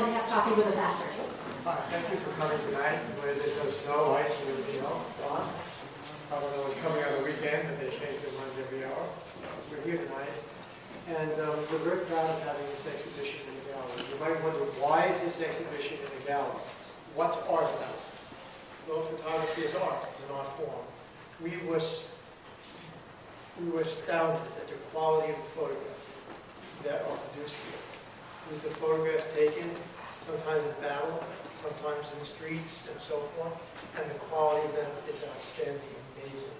and have coffee with us after. Thank you for coming tonight, where there's no snow, ice, and everything else gone. I don't know what's coming on the weekend, but they change their minds every hour. We're here tonight, and we're very proud of having this exhibition in the gallery. You might wonder, why is this exhibition in the gallery? What's art about? Well, photography is art. It's an art form. We were astounded at the quality of the photographs that are produced here. These are photographs taken sometimes in battle, sometimes in the streets, and so forth, and the quality of them is outstanding, amazing.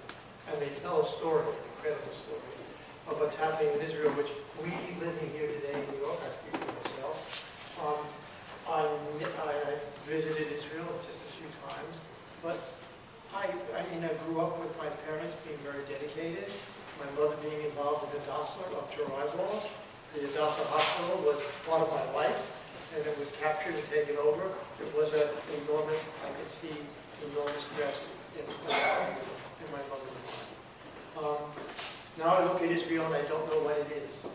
And they tell a story, an incredible story, of what's happening in Israel, which we living here today in New York, I speak for myself. I visited Israel just a few times, but I grew up with my parents being very dedicated, my mother being involved in Hadassah up to her eyeballs. The Hadassah Hospital was part of my life, and it was captured and taken over. It was an enormous, I could see enormous stress in my mother's mind. Now I look at Israel and I don't know what it is.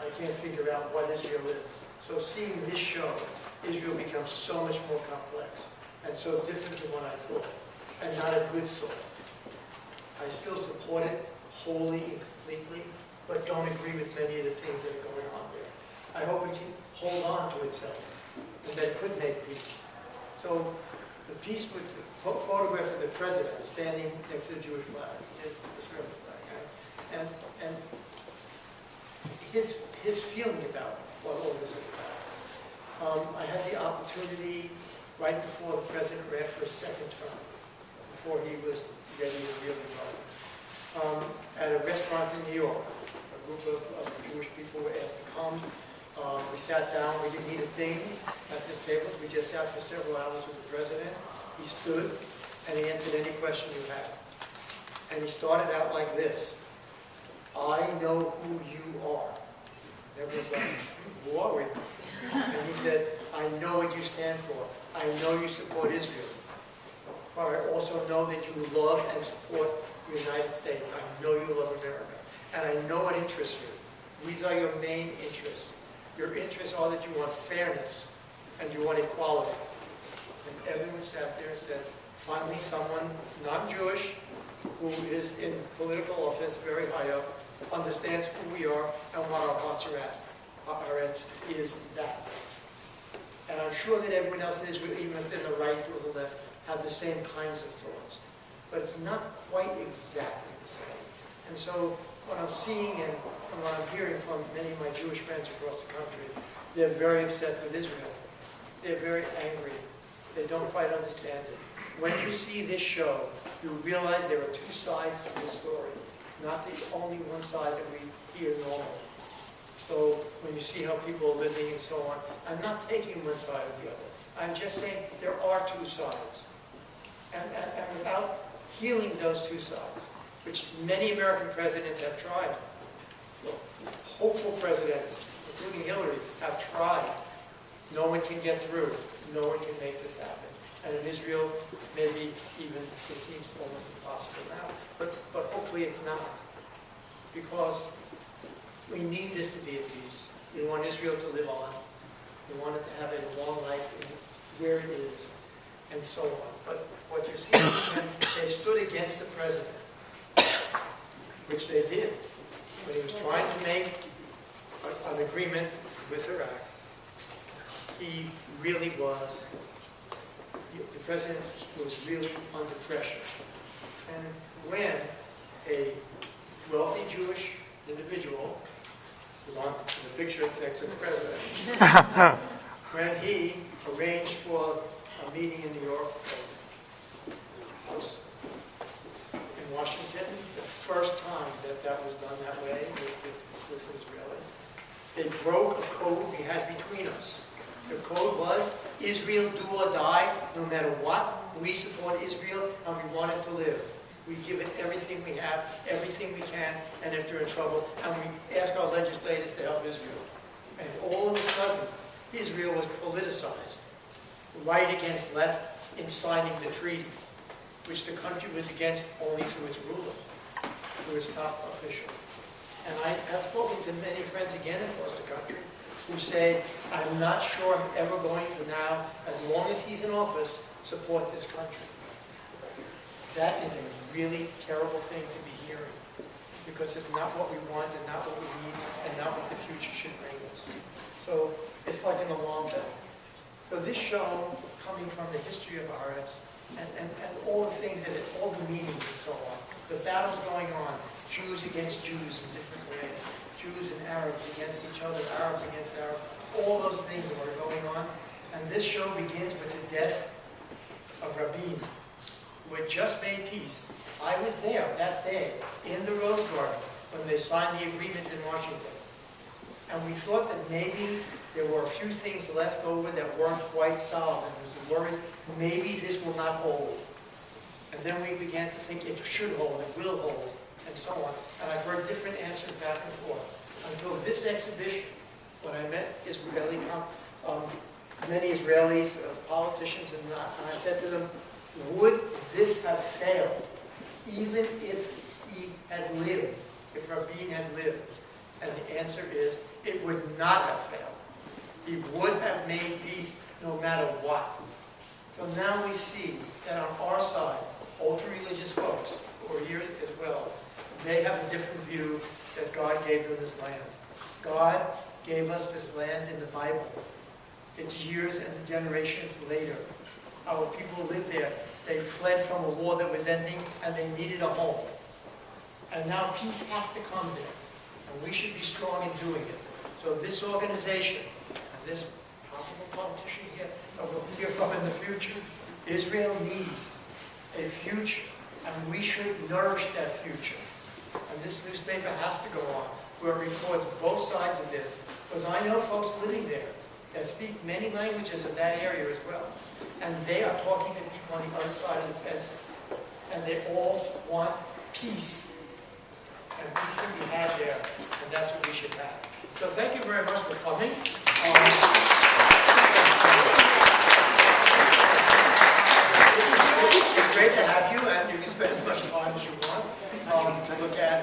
I can't figure out what Israel is. So seeing this show, Israel becomes so much more complex and so different than what I thought, and not a good thought. I still support it wholly and completely, but don't agree with many of the things that are going on there. I hope it can hold on to itself, and that could make peace. So the piece with the photograph of the president standing next to the Jewish flag, the Israeli flag, and his feeling about what all this is about. I had the opportunity right before the president ran for a second term, before he was ready to really run, at a restaurant in New York. A group of Jewish people were asked to come. We sat down, we didn't eat a thing at this table. We just sat for several hours with the president. He stood and he answered any question you had. And he started out like this: I know who you are. And everyone's like, who are we? And he said, I know what you stand for. I know you support Israel. But I also know that you love and support the United States. I know you love America. And I know what interests you. These are your main interests. Your interests are that you want fairness and you want equality. And everyone sat there and said, finally someone non-Jewish who is in political office very high up understands who we are and what our hearts are at. Our hearts is that. And I'm sure that everyone else in Israel, even if they're the right or the left, have the same kinds of thoughts. But it's not quite exactly the same. And so what I'm seeing and what I'm hearing from many of my Jewish friends across the country, they're very upset with Israel. They're very angry. They don't quite understand it. When you see this show, you realize there are two sides to the story, not the only one side that we hear normally. So when you see how people are living and so on, I'm not taking one side or the other. I'm just saying there are two sides. And without healing those two sides, which many American presidents have tried, well, hopeful presidents, including Hillary, have tried. No one can get through. No one can make this happen. And in Israel, maybe even it seems almost impossible now. But hopefully it's not. Because we need this to be at peace. We want Israel to live on. We want it to have a long life where it is, and so on. But what you see is when they stood against the president, which they did, when he was trying to make an agreement with Iraq, he really was, the president was really under pressure. And when a wealthy Jewish individual, who's on the picture next to the president, when he arranged for a meeting in New York, House in Washington, the first time that was done that way with Israeli, they broke a code we had between us. The code was, Israel do or die, no matter what. We support Israel and we want it to live. We give it everything we have, everything we can, and if they're in trouble, and we ask our legislators to help Israel. And all of a sudden, Israel was politicized, right against left, in signing the treaty, which the country was against only through its ruler, through its top official. And I have spoken to many friends again across the country who said, I'm not sure I'm ever going to now, as long as he's in office, support this country. That is a really terrible thing to be hearing, because it's not what we want and not what we need and not what the future should bring us. So it's like an alarm bell. So this show, coming from the history of our arts and all the things that all the meanings and so on, the battles going on, Jews against Jews in different ways, Jews and Arabs against each other, Arabs against Arabs, all those things that were going on. And this show begins with the death of Rabin, who had just made peace. I was there that day in the Rose Garden when they signed the agreement in Washington. And we thought that maybe there were a few things left over that weren't quite solid. And we were worried, maybe this will not hold. And then we began to think it should hold, it will hold, and so on. And I've heard different answers back and forth. Until this exhibition, when I met many Israelis, politicians and I said to them, would this have failed, even if he had lived, if Rabin had lived? And the answer is, it would not have failed. He would have made peace no matter what. So now we see that on our side, ultra-religious folks, who are here as well, they have a different view that God gave them this land. God gave us this land in the Bible. It's years and generations later. Our people lived there. They fled from a war that was ending, and they needed a home. And now peace has to come there. And we should be strong in doing it. So this organization, and this possible politician here that we'll hear from in the future, Israel needs a future, and we should nourish that future. And this newspaper has to go on, where it records both sides of this, because I know folks living there that speak many languages of that area as well. And they are talking to people on the other side of the fence. And they all want peace. And peace can be had there. And that's what we should have. So thank you very much for coming. It's great to have you, and you can spend as much time as you want to look at